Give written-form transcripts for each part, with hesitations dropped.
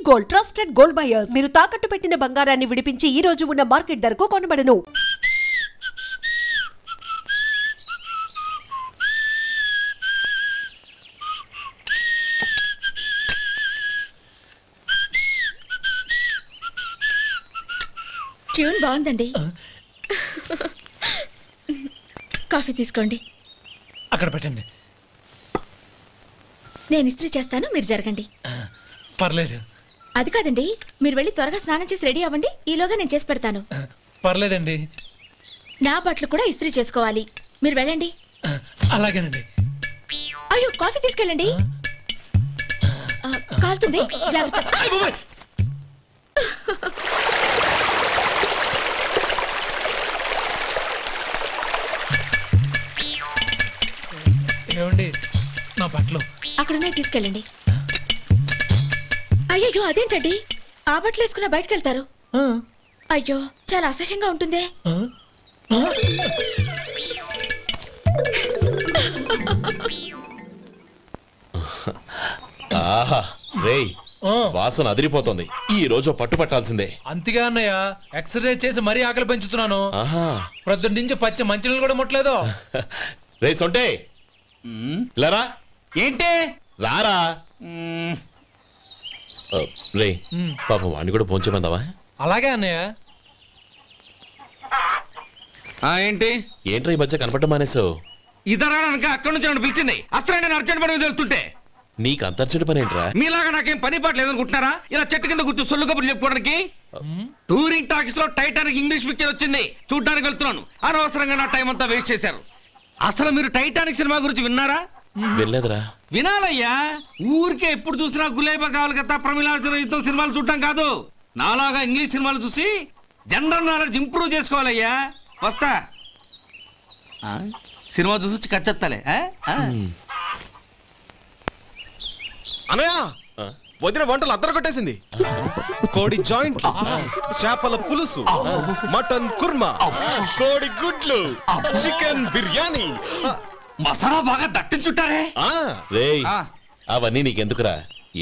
Gold, trusted gold buyers. మీరు తాకట్టు పెట్టిన బంగారాన్ని విడిపించి ఈ రోజు ఉన్న మార్కెట్ ధరకు కొనబడను. ట్యూన్ బాగుందండి. కాఫీ తీసుకోండి. అక్కడ పెట్టండి. నేను ఇస్త్రీ చేస్తాను, మీరు జరగండి. పర్లేదు. అది కాదండి, మీరు వెళ్ళి త్వరగా స్నానం చేసి రెడీ అవ్వండి. ఈలోగా నేను చేసి పెడతాను. పర్లేదండి. నా బట్టలు కూడా ఇస్త్రీ చేసుకోవాలి. మీరు వెళ్ళండి. అలాగేనండి. అయ్యో, కాఫీ తీసుకెళ్ళండి. కాలుతుంది, జాగ్రత్త. ఏమండి, నా బట్టలు అక్కడున్నాయి, తీసుకెళ్ళండి. అయ్యో, అదేంటండి, ఆ బట్టలు వేసుకున్న బయటకు వెళ్తారు? అయ్యో, చాలా అసహ్యంగా ఉంటుందే. ఆహా రేయ్, వాసన అదిరిపోతుంది. ఈ రోజు పట్టుపట్టాల్సిందే. అంతగా అన్నయ్య, ఎక్సర్సైజ్ చేసి మరీ ఆకలి పెంచుతున్నాను. ప్రొద్దున నుంచి పచ్చ మంచినీళ్ళు కూడా ముట్టలేదు. రే సొంటే, లేరా. ఏంటి? రారా. రే పాపం వాడిని కూడా పోంచమందావా? అలాగే అన్నయ్య. ఏంటి ఏంట్రా ఈ మధ్య కనపడటం మానేసావు? ఇదరా అక్కడి నుంచి పిలిచింది. అసలు నేను అర్జెంట్ పని వెళ్తుంటే నీకు అంతర్చడి పని ఏంట్రా? మీలాగా నాకేం పని పాట లేదనుకుంటున్నారా? ఇలా చెట్టు కింద కూర్చో సొల్లు కబుర్లు చెప్పుకోవడానికి. టూరింగ్ టాకీస్ లో టైటానిక్ ఇంగ్లీష్ పిక్చర్ వచ్చింది, చూడ్డానికి వెళ్తున్నాను. అనవసరంగా నా టైం అంతా వేస్ట్ చేశారు. అసలు మీరు టైటానిక్ సినిమా గురించి విన్నారా? వినలేదురా. వినాలయ్యా. ఊరికే ఎప్పుడు చూసినా గులేబా కావాలి కదా, ప్రమిళార్జున యుద్ధం సినిమాలు చూడటం కాదు. నాలాగా ఇంగ్లీష్ సినిమాలు చూసి జనరల్ నాలెడ్జ్ ఇంప్రూవ్ చేసుకోవాలయ్యా. వస్తా. సినిమా చూసి కచ్చెత్తాలే. అనయ్య, వదిన వంటలు అద్దరు కొట్టేసింది. కోడి జాయింట్, చేపల పులుసు, మటన్ కుర్మా, కోడి గుడ్లు, చికెన్ బిర్యానీ, మసాలా బాగా దట్టించుంటారే. రేయ్, అవన్నీ నీకెందుకురా?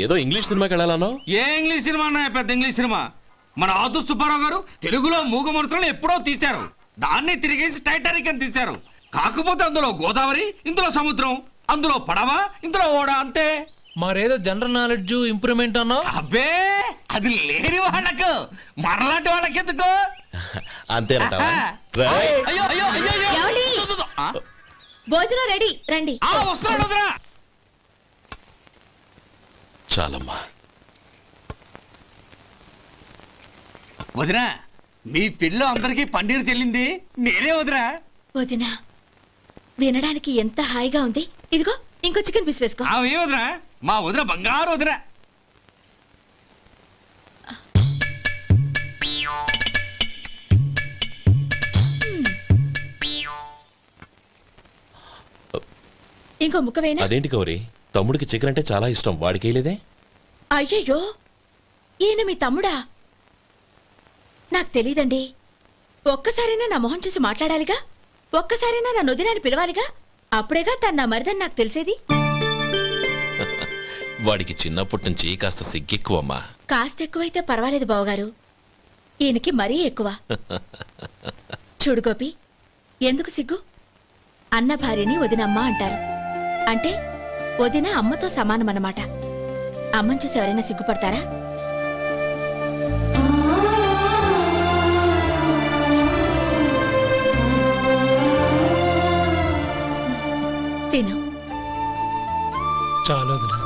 ఏదో ఇంగ్లీష్ సినిమాకి వెళ్ళాలనో. ఏ ఇంగ్లీష్ సినిమా అన్నా? పెద్ద ఇంగ్లీష్ సినిమా. మన ఆదు సుబ్బారావు గారు తెలుగులో మూగ మనుషులను ఎప్పుడో తీశారు. దాన్ని తిరిగేసి టైటానిక్ అని తీశారు. కాకపోతే అందులో గోదావరి, ఇందులో సముద్రం, అందులో పడవ, ఇందులో ఓడ, అంతే. మరేదో జనరల్ నాలెడ్జ్ ఇంప్రూవ్మెంట్ అన్నా? అబ్బే, అది లేని వాళ్ళకు, మరలాంటి వాళ్ళకి ఎందుకు? అంతేనంటావా? భోజనం రెడీ, రండి. వస్తున్నాడు వదరా. చాలమ్మా. వదినా, మీ పిల్ల అందరికి పన్నీరు చెల్లింది నేనే వదినా. వదినా, వినడానికి ఎంత హాయిగా ఉంది. ఇదిగో ఇంకో చికెన్ పీస్ వేసుకో. ఏ వదినా, మా వదిన బంగారు వదినా. ఇంకో ముక్క వేయనా? అదేంటి గౌరీ, తమ్ముడికి చికెన్ అంటే చాలా ఇష్టం, వాడికి వేయలేదే? అయ్యయ్యో, ఈయన మీ తమ్ముడా? నాకు తెలీదండి. ఒక్కసారైనా నా మొహం చూసి మాట్లాడాలిగా, ఒక్కసారైనా నా నొదినాన్ని పిలవాలిగా, అప్పుడేగా తను నా మరిదని నాకు తెలిసేది. వాడికి చిన్నప్పటి నుంచి కాస్త సిగ్గెక్కువమ్మా. కాస్త ఎక్కువైతే పర్వాలేదు బావగారు, ఈయనకి మరీ ఎక్కువ. చూడు గోపి, ఎందుకు సిగ్గు? అన్న భార్యని వదినమ్మ అంటారు. అంటే వదిన అమ్మతో సమానమన్నమాట. అమ్మని చూసి ఎవరైనా సిగ్గుపడతారా? తిను. చాలు వదినా.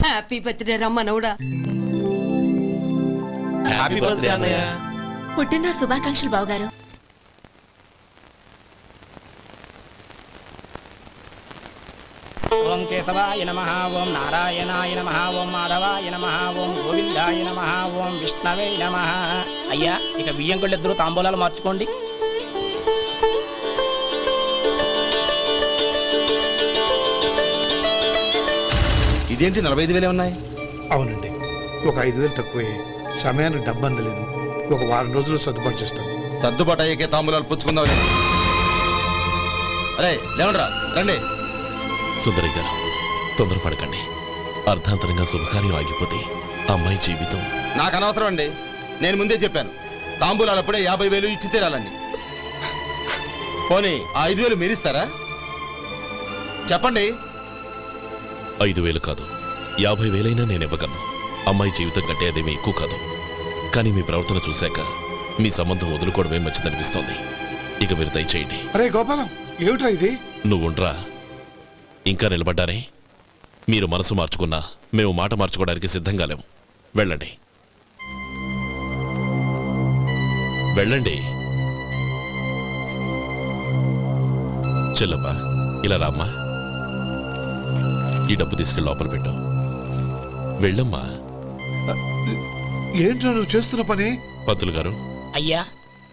హ్యాపీ బర్త్డే రమ్మనవుడా. హ్యాపీ బర్త్డే అన్నయ్య. పుట్టిన శుభాకాంక్షలు బావగారు. ఓం కేశవాయ నమః, ఓం నారాయణాయ నమః, ఓం మాధవాయ నమః, ఓం గోవిందాయ నమః, ఓం విష్ణవే నమః. అయ్యా, ఇక బియ్యం కొళ్ళు ఇద్దరు తాంబూలాలు మార్చుకోండి. ఇదేంటి 45,000 ఉన్నాయి? అవునండి, ఒక 5,000 తక్కువే. సమయానికి డబ్బు అందలేదు. ఒక వారం రోజులు సర్దుబాటు చేస్తాను. సర్దుబాటు అయ్యే తాంబూలాలు పుచ్చుకుందాం. అరే లేవండ్రా రండి. సుందరి గారు తొందరపడకండి. అర్ధాంతరంగా శుభకార్యం ఆగిపోతే అమ్మాయి జీవితం. నాకు అనవసరం అండి. నేను ముందే చెప్పాను, తాంబూలాలప్పుడే 50,000 ఇచ్చి తీరాలండి. పోనీ ఆ 5,000 మీరిస్తారా? చెప్పండి. 5,000 కాదు, 50,000 నేను ఇవ్వగలను. అమ్మాయి జీవితం కంటే అదేమీ ఎక్కువ కాదు. కానీ మీ ప్రవర్తన చూశాక మీ సంబంధం వదులుకోవడమే మంచిదనిపిస్తోంది. ఇక మీరు దయచేయండి. అరే గోపాలం, ఏమిట్రా ఇది? నువ్వుండ్రా. ఇంకా నిలబడ్డారే? మీరు మనసు మార్చుకున్నా మేము మాట మార్చుకోవడానికి సిద్ధంగా లేము. వెళ్ళండి వెళ్ళండి. చెల్లప్ప ఇలా రామ్మా. ఈ డబ్బు తీసుకెళ్ళి లోపల పెట్టు. వెళ్ళమ్మా. ఏంట్రా నువ్వు చేస్తున్న పని? పంతులు గారు, అయ్యా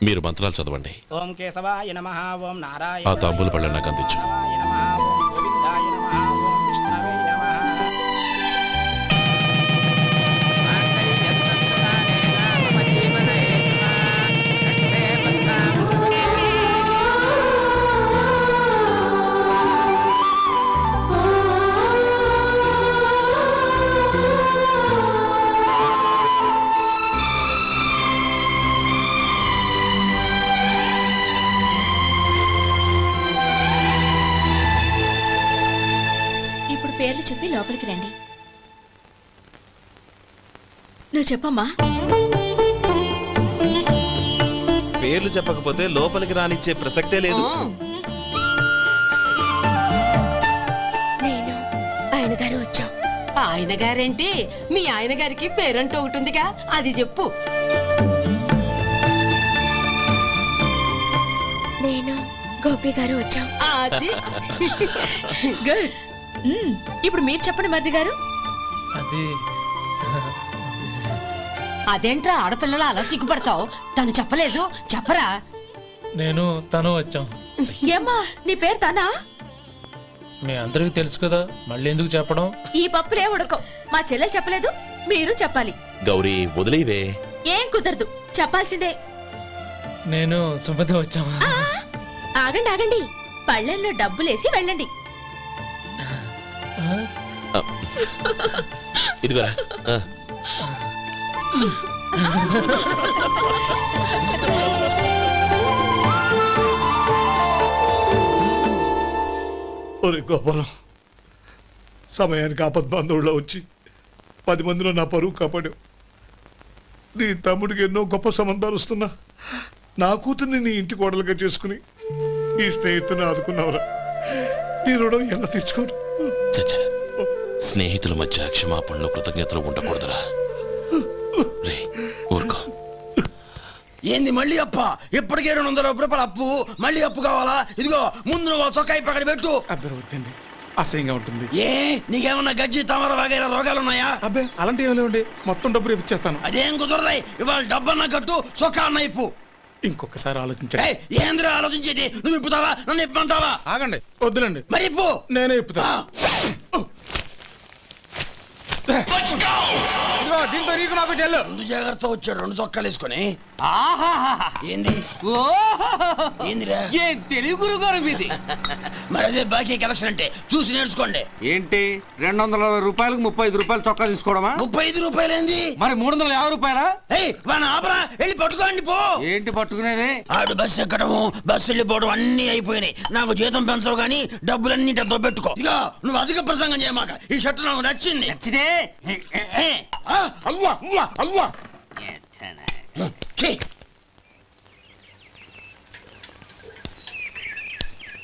మీరు మంత్రాలు చదవండి. ఓం కేశవాయ నమః, ఓం నారాయణ ఆ తాంబూల పళ్ళ నాకు అందించు. గోవిందాయ నమః, ఓం విష్ణవే నమః. పేర్లు చెప్పి లోపలికి రండి. నువ్వు చెప్పమ్మా. పేర్లు చెప్పకపోతే లోపలికి రానిచ్చే ప్రసక్తే లేదు. నేను ఆయన గారు వచ్చాం. ఆయన గారేంటి? మీ ఆయన గారికి పేరంటూ ఒకటి ఉందిగా, అది చెప్పు. నేను గోపి గారు వచ్చాం. అది గుడ్. ఇప్పుడు మీరు చెప్పండి మరిది గారు. అదేంట్రా ఆడపిల్లలు అలా సిగ్గుపడతావు? తను చెప్పలేదు, చెప్పరా. నేను తను వచ్చాం. ఏమ్మా నీ పేరు తనా? మీ అందరికి తెలుసు కదా, మళ్ళీ ఎందుకు చెప్పడం? ఈ పప్పులే ఉడకం. మా చెల్లెలు చెప్పలేదు, మీరు చెప్పాలి. గౌరీ వదిలేవే. ఏం కుదరదు, చెప్పాల్సిందే. నేను సుమతి వచ్చామా? ఆగండి ఆగండి, పళ్ళెల్లో డబ్బులేసి వెళ్ళండి. ఇదిగోరా. ఒరే గోపాలం, సమయానికి ఆపద్బాంధవుల్లో వచ్చి 10 మందిలో నా పరువు కాపాడావు. నీ తమ్ముడికి ఎన్నో గొప్ప సంబంధాలు వస్తున్నా నా కూతుర్ని నీ ఇంటి కోడలుగా చేసుకుని ఈ స్నేహితుని ఆదుకున్నావురా. నీ రుణం ఎలా తీర్చుకోరు? స్నేహితుల మధ్య క్షమాపణలు కృతజ్ఞతలు ఉండకూడదురా. రే ఊరుకో. ఏంది మళ్ళీ అప్ప? ఇప్పటికే 200 రూపాయలు అప్పు, మళ్ళీ అప్పు కావాలా? ఇదిగో ముందు నువ్వు చొక్కాయి పక్కన పెట్టు. అబ్బాయి వద్దండి, అసహ్యంగా ఉంటుంది. ఏ నీకేమన్నా గజ్జి తమర వగైరా రోగాలున్నాయా? అబ్బాయి అలాంటి ఏమి లేవండి, మొత్తం డబ్బు రేపు ఇచ్చేస్తాను. అదేం కుదరదాయి. ఇవాళ డబ్బన్నా కట్టు, చొక్కా అన్న ఇప్పు. ఇంకొకసారి ఆలోచించండి. ఏంద్రా ఆలోచించేది? నువ్వు ఇప్పుతావా, నన్ను ఇప్పమంటావా? ఆగండి, వద్దులండి. మరి ఇప్పు. నేనే ఇప్పుతా. దీంతో నీకు నాకు చెల్లు. ముందు జాగ్రత్త వచ్చాడు 2 చొక్కాలు వేసుకొని. ఏంది ఏందిరా? ఏం తెలుగు గురుగారు మీది? మరి అదే బాకీ కలెక్షన్ అంటే, చూసి నేర్చుకోండి. ఏంటి 220 రూపాయలకు 35 రూపాయలు చొక్కా తీసుకోవడమా? 35 రూపాయలు ఏంది? మరి 350 రూపాయలా? వాడిని ఆపరా, వెళ్ళి పట్టుకోండి పో. ఏంటి పట్టుకునేది? ఆడు బస్సు ఎక్కడము, బస్సు వెళ్ళిపోవడం అన్ని అయిపోయినాయి. నాకు జీతం పెంచవు కానీ డబ్బులన్నీ దొబ్బెట్టుకో. ఇక నువ్వు అధిక ప్రసంగం చేయమాక. ఈ షర్ట్ నాకు నచ్చింది. నచ్చితే అల్వా అల్వా అల్వా.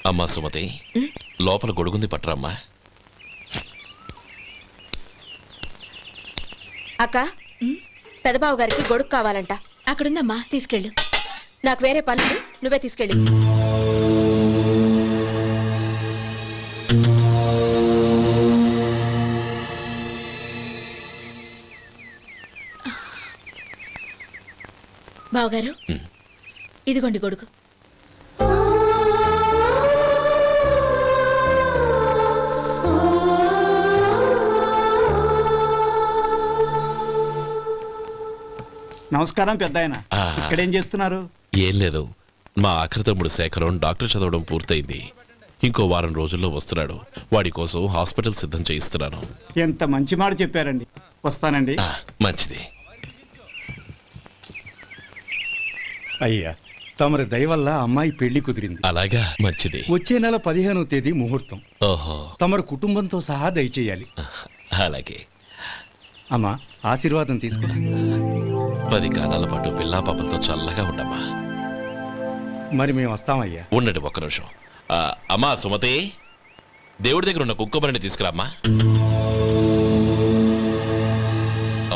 అమ్మా సుమతి, లోపల గొడుగుంది పట్టరమ్మా. అక్క, పెదబాబు గారికి గొడుగు కావాలంట. అక్కడుందమ్మా, తీసుకెళ్ళు. నాకు వేరే పనులు, నువ్వే తీసుకెళ్ళి. బావగారు, ఇదిగోండి గొడుగు. నమస్కారం పెద్దాయన. ఇక్కడేం చేస్తున్నారు? ఏం లేదు, మా ఆఖరి తమ్ముడు శేఖరం డాక్టర్ చదవడం పూర్తయింది. ఇంకో వారం రోజుల్లో వస్తున్నాడు. వాడి కోసం హాస్పిటల్ సిద్ధం చేయిస్తున్నాను. ఎంత మంచి మాట చెప్పారండి. వస్తానండి. మంచిది. అయ్యా, తమరి దయ వల్ల అమ్మాయి పెళ్లి కుదిరింది. అలాగా, మంచిది. వచ్చే నెల 15వ తేదీ ముహూర్తం. ఓహో. తమరు కుటుంబంతో సహా దయచేయాలి. అలాగే. అమ్మా, ఆశీర్వాదం తీసుకురా. 10 కాలాల పాటు పిల్లా పాపలతో చల్లగా ఉండమ్మా. మరి మేము వస్తామయ్యా. ఉండండి ఒక్క నిమిషం. అమ్మా సుమతి, దేవుడి దగ్గర ఉన్న కుక్కమరిని తీసుకురామ్మా.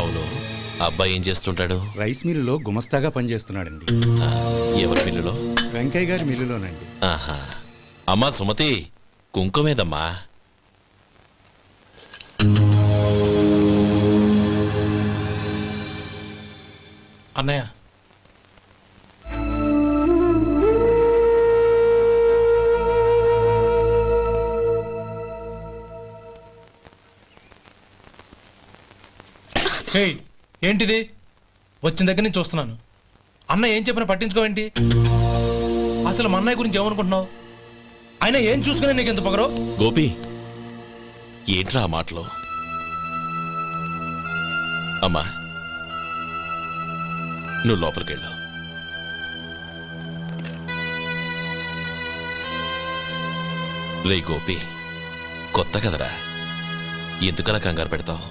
అవును, అబ్బాయి ఏం చేస్తుంటాడు? రైస్ మిల్లులో గుమస్తాగా పనిచేస్తున్నాడండి. ఎవరి మిల్లులో? వెంకయ్య గారి మిల్లులోనండి. ఆహా. అమ్మా సుమతి, కుంకుమేదమ్మా? అన్నయ్య, ఏంటిది? వచ్చిన దగ్గర నుంచి చూస్తున్నాను. అన్న ఏం చెప్పినా పట్టించుకోవేంటి? అసలు మా అన్నయ్య గురించి ఏమనుకుంటున్నావు? ఆయన ఏం చూసుకునే నీకు ఎంత పొగరు? గోపి, ఏంట్రా ఆ మాటలు? అమ్మా, నువ్వు లోపలికి వెళ్ళు. రే గోపి, కొత్త కదరా, ఎందుకలా కంగారు పెడతావు?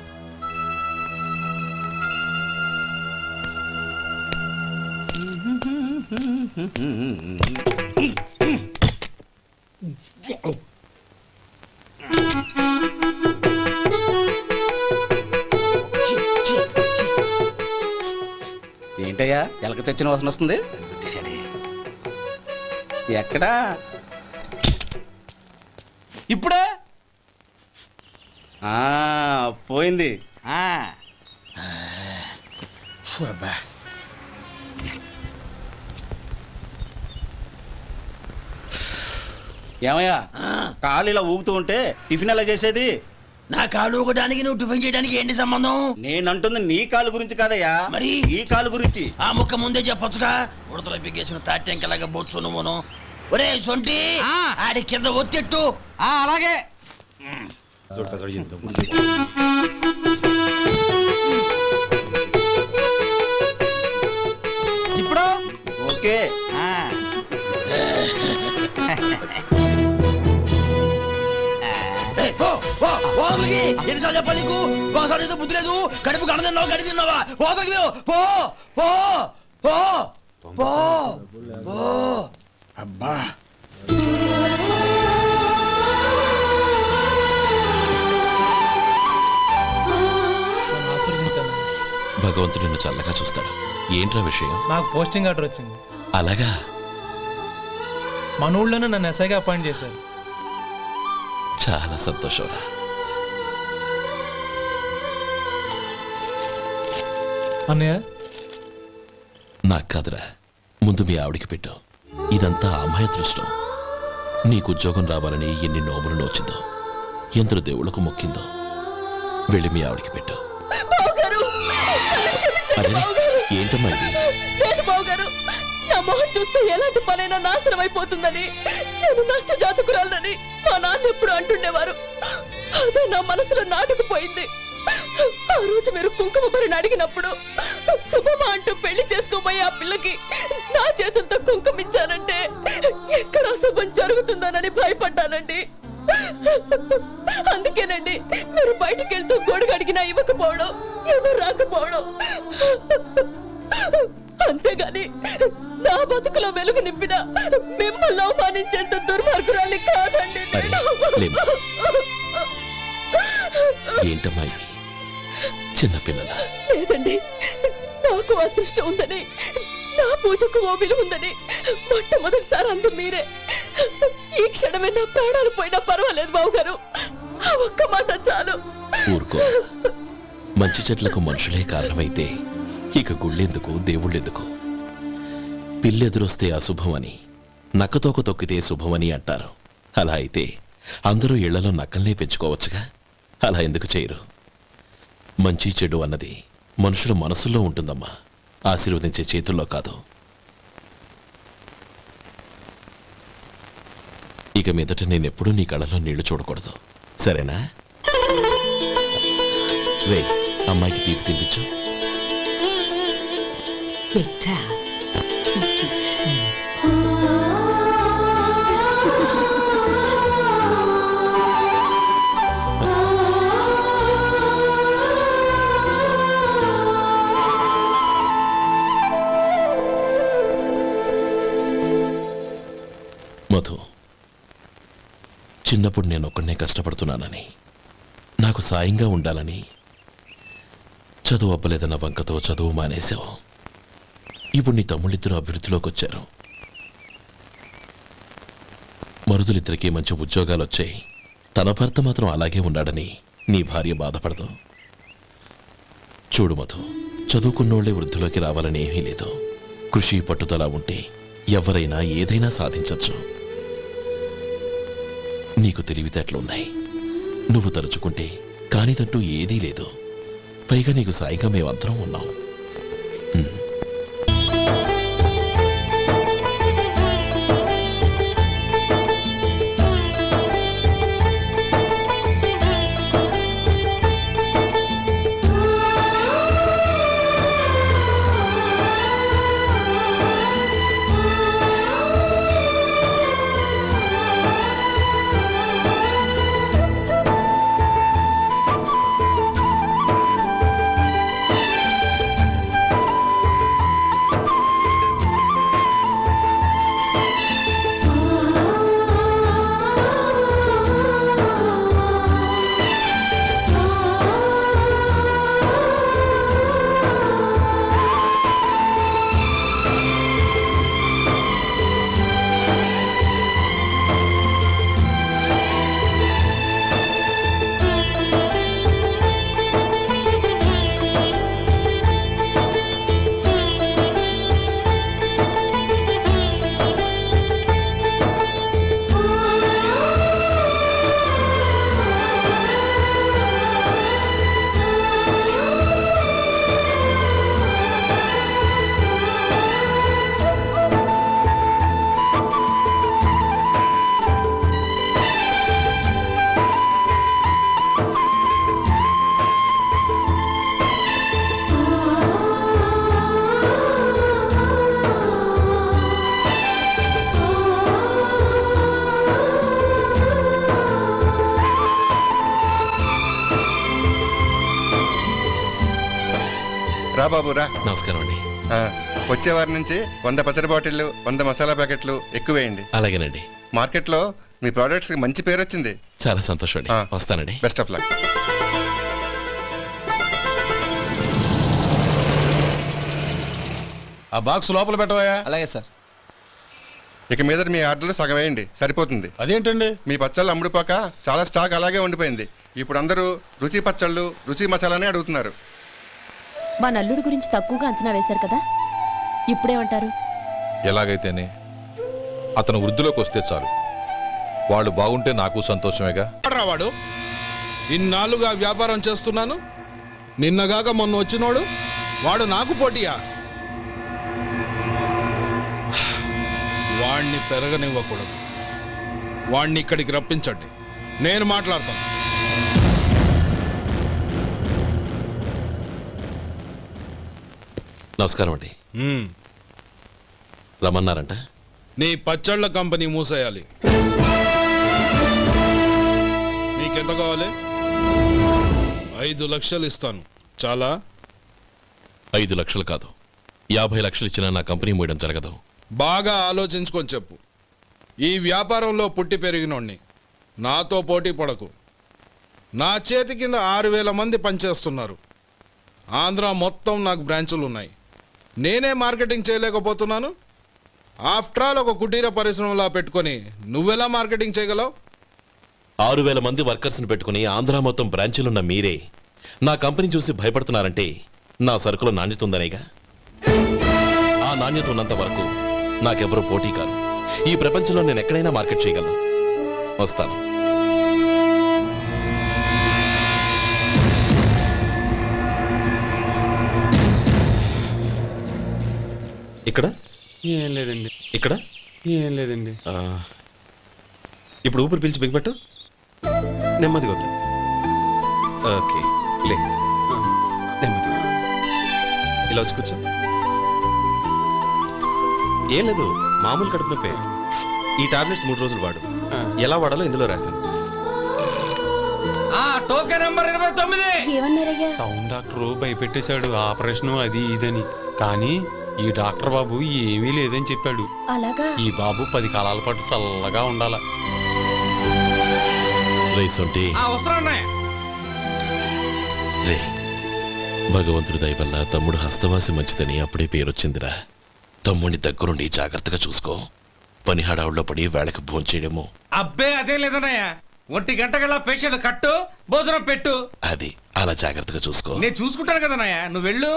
ఏంటయ్యా ఎలక తెచ్చిన వాసన వస్తుంది? ఎక్కడా? ఇప్పుడే పోయింది. ఏమయ్యా, కాలు ఇలా ఊగుతూ ఉంటే టిఫిన్ ఎలా చేసేది? నా కాలు ఊగడానికి నువ్వు టిఫిన్ చేయడానికి ఏంటి సంబంధం? నేనంటుంది నీ కాలు గురించి కాదయ్యా, మరి ఈ కాలు గురించి. ఆ ముక్క ముందే చెప్పొచ్చుగా. ఉడతలో పిగేసిన తాట్యంకలాగా బొచ్చు నువ్వును. ఒరే సొంటి, ఆడి కింద ఒత్తెట్టు. అలాగే. ఇప్పుడు ఓకే. ఎన్నిసార్లు చెప్పాలి నీకు? ఒకసారి ఏదో బుద్ధి లేదు. కడుపు కడ తిన్నావు, గడి తిన్నావా? పోతకి పో పో పో పో పో. అబ్బా, భగవంతుడు నిన్ను చల్లగా చూస్తాడు. ఏంట్రా విషయం? నాకు పోస్టింగ్ ఆర్డర్ వచ్చింది. అలాగా? మన ఊళ్ళోనే నన్ను ఎస్ఐగా అపాయింట్ చేశారు. చాలా సంతోషంరా. అన్నయ్య, నాకు కాదురా, ముందు మీ ఆవిడికి పెట్టు. ఇదంతా అమ్మాయి అదృష్టం. నీకు ఉద్యోగం రావాలని ఎన్ని నోములు నోచిందో, ఎందరు దేవుళ్లకు మొక్కిందో. వెళ్ళి మీ ఆవిడికి పెట్టు. అరే, ఏంటమ్మా ఇది? నా మొహం చూస్తే ఎలాంటి పనైనా నాశనం అయిపోతుందని, నేను నష్ట జాతకురాలని మా నాన్న ఎప్పుడు అంటుండేవారు. అదే నా మనసులో నాటుకుపోయింది. ఆ రోజు మీరు కుంకుమ భరిని అడిగినప్పుడు శుభమా అంటూ పెళ్లి చేసుకోబోయే ఆ పిల్లకి నా చేతులతో కుంకుమ ఇచ్చానంటే ఎక్కడ శుభం జరుగుతుందోనని భయపడ్డానండి. అందుకేనండి మీరు బయటికి వెళ్తూ గొడుగు అడిగినా ఇవ్వకపోవడం, ఎదురు రాకపోవడం. అంతేగాని నా బతుకులో వెలుగు నింపిన మిమ్మల్ని అవమానించేంత దుర్మార్గురాలి కాదండి. ఏంటమ్మా ఇది? చిన్నపిల్లల లేదండి, నాకు అదృష్టం ఉందని, నా పూజకు ఓ విలువ ఉందని మొట్టమొదటిసారి అందు మీరే. ఈ క్షణమే నా ప్రాణాలు పోయినా పర్వాలేదు బావుగారు. ఆ ఒక్క మాట చాలు. ఊరుకో. మంచి చెట్లకు మనుషులే కారణమైతే ఇక గుళ్ళెందుకు, దేవుళ్ళెందుకు? పిల్లెదురొస్తే అశుభమని, నక్కతోక తొక్కితే శుభమని అంటారు. అలా అయితే అందరూ ఇళ్లలో నక్కల్నే పెంచుకోవచ్చుగా. అలా ఎందుకు చేయరు? మంచి చెడు అన్నది మనుషుల మనసుల్లో ఉంటుందమ్మా. ఆశీర్వదించే చేతుల్లో కాదు. ఇక మీదట నేనెప్పుడూ నీ కళ్ళలో నీళ్లు చూడకూడదు, సరేనా? రే, అమ్మాయికి తీపి తినిపించు. మధు, చిన్నప్పుడు నేను ఒక్కడనే కష్టపడుతున్నానని, నాకు సాయంగా ఉండాలని చదువు అవ్వలేదన్న వంకతో చదువు మానేశావు. ఇప్పుడు నీ తమ్ముళ్ళిద్దరూ అభివృద్ధిలోకి వచ్చారు. మరుదులిద్దరికీ మంచి ఉద్యోగాలు వచ్చాయి. తన భర్త మాత్రం అలాగే ఉన్నాడని నీ భార్య బాధపడదు. చూడు మధు, చదువుకున్నోళ్లే వృద్ధిలోకి రావాలని ఏమీ లేదు. కృషి పట్టుదల ఉంటే ఎవరైనా ఏదైనా సాధించవచ్చు. నీకు తెలివితేటలున్నాయి. నువ్వు తలుచుకుంటే కానిదంటూ ఏదీ లేదు. పైగా నీకు సాయిగా మేమందరం ఉన్నాం. రా బాబు రా. నమస్కారం అండి. వచ్చే వారి నుంచి 100 పచ్చడి బాటిళ్లు 100 మసాలా ప్యాకెట్లు ఎక్కువేయండి. అలాగేనండి. మార్కెట్లో మీ ప్రోడక్ట్స్ మంచి పేరు వచ్చింది. చాలా సంతోషం అండి. వస్తానండి. Best of luck. ఆ బాక్స్ లోపల పెట్టవా? అలాగే సార్. ఇక మీద మీ ఆర్డర్లు సగం వేయండి, సరిపోతుంది. అదేంటండి? మీ పచ్చళ్ళు అమ్ముడుపోక చాలా స్టాక్ అలాగే ఉండిపోయింది. ఇప్పుడు అందరూ రుచి పచ్చళ్ళు రుచి మసాలానే అడుగుతున్నారు. మా నల్లుడి గురించి తక్కువగా అంచనా వేశారు కదా, ఇప్పుడేమంటారు? ఎలాగైతేనే అతను వృద్ధిలోకి వస్తే చాలు. వాళ్ళు బాగుంటే నాకు సంతోషమేగా. వాడు ఇన్నాళ్ళుగా వ్యాపారం చేస్తున్నాను, నిన్నగాక మొన్న వచ్చినోడు వాడు నాకు పోటీయా? వాణ్ణి పెరగనివ్వకూడదు. వాణ్ణి ఇక్కడికి రప్పించండి, నేను మాట్లాడతాను. నమస్కారం అండి. రమ్మన్నారంట? నీ పచ్చళ్ళ కంపెనీ మూసేయాలి. నీకెంత కావాలి? 5 లక్షలు ఇస్తాను. చాలా? 5 లక్షలు కాదు, 50 లక్షలు ఇచ్చినా నా కంపెనీ మూయడం జరగదు. బాగా ఆలోచించుకొని చెప్పు. ఈ వ్యాపారంలో పుట్టి పెరిగినోణ్ణి, నాతో పోటీ పడకు. నా చేతి కింద 6,000 మంది పనిచేస్తున్నారు. ఆంధ్ర మొత్తం నాకు బ్రాంచులు ఉన్నాయి. నేనే మార్కెటింగ్ చేయలేకపోతున్నాను. ఆఫ్టర్ ఆల్ ఒక కుటీర పరిశ్రమలా పెట్టుకొని నువ్వెలా మార్కెటింగ్ చేయగలవు? 6,000 మంది వర్కర్స్ని పెట్టుకుని ఆంధ్ర మొత్తం బ్రాంచీలున్న మీరే నా కంపెనీ చూసి భయపడుతున్నారంటే నా సరుకులో నాణ్యత ఉందనేగా. ఆ నాణ్యత ఉన్నంత వరకు నాకెవరూ పోటీ కాదు. ఈ ప్రపంచంలో నేను ఎక్కడైనా మార్కెట్ చేయగలను. వస్తాను. ఇక్కడ ఏం లేదండి. ఇక్కడ ఏం లేదండి. ఇప్పుడు ఊపిరి పీల్చి బిగపట్టు. నెమ్మదిగా వదిలే. ఓకే లే. నెమ్మదిగా ఇలా వచ్చి కూర్చో. ఏం లేదు, మామూలు కడుపు నొప్పే. ఈ టాబ్లెట్స్ 3 రోజులు వాడు. ఎలా వాడాలో ఇందులో రాశాను. Token number 29. ఏమన్నారయ్యా? టౌన్ డాక్టర్ భయపెట్టేశాడు, ఆపరేషన్ అది ఇదని. కానీ ఈ డాక్టర్ బాబు ఏమీ లేదని చెప్పాడు. అలాగా? ఈ బాబు 10 కాలాల పాటు చల్లగా ఉండాల. రే, భగవంతుడి దయ వల్ల తమ్ముడు హస్తవాసి మంచిదని అప్పుడే పేరొచ్చిందిరా. తమ్ముడిని దగ్గరుండి జాగ్రత్తగా చూసుకో. పని హడావుల్లో పడి వేళకి భోంచేయడము. అబ్బే అదే లేదన్నయ్య. 1 గంట కల్లా పేషెంట్ కట్టు, భోజనం పెట్టు. అది అలా జాగ్రత్తగా చూసుకో. నేను చూసుకుంటాను కదన్నయ్య, నువ్వు వెళ్ళు.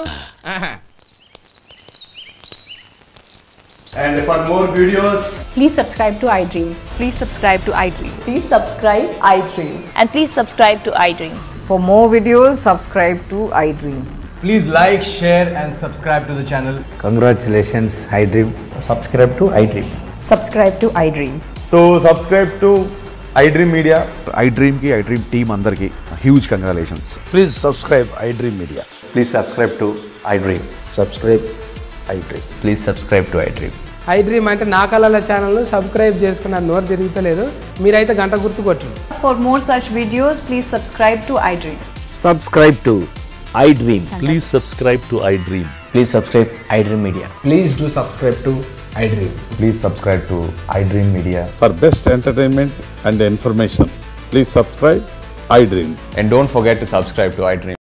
And for more videos, please subscribe to iDream. Please subscribe to iDream. Please subscribe iDream. And please subscribe to iDream. For more videos, subscribe to iDream. please like, share and subscribe to the channel. Congratulations, iDream. Subscribe to iDream. Subscribe to iDream. So subscribe to iDream Media. iDream ki iDream team andarki huge congratulations. Please subscribe iDream Media. Please subscribe to iDream. Subscribe iDream. Please subscribe to iDream. iDream అంటే నా కళల channel subscribe చేసుకున్నారు, నోరు తిరుగుతలేదు. మీరైతే గంట గుర్తు కొట్టండి. For more such videos, please subscribe to iDream. Subscribe to iDream. Please subscribe to iDream. Please subscribe iDream Media. Please do subscribe to iDream. Please subscribe to iDream Media. For best entertainment and information, please subscribe iDream. And don't forget to subscribe to iDream.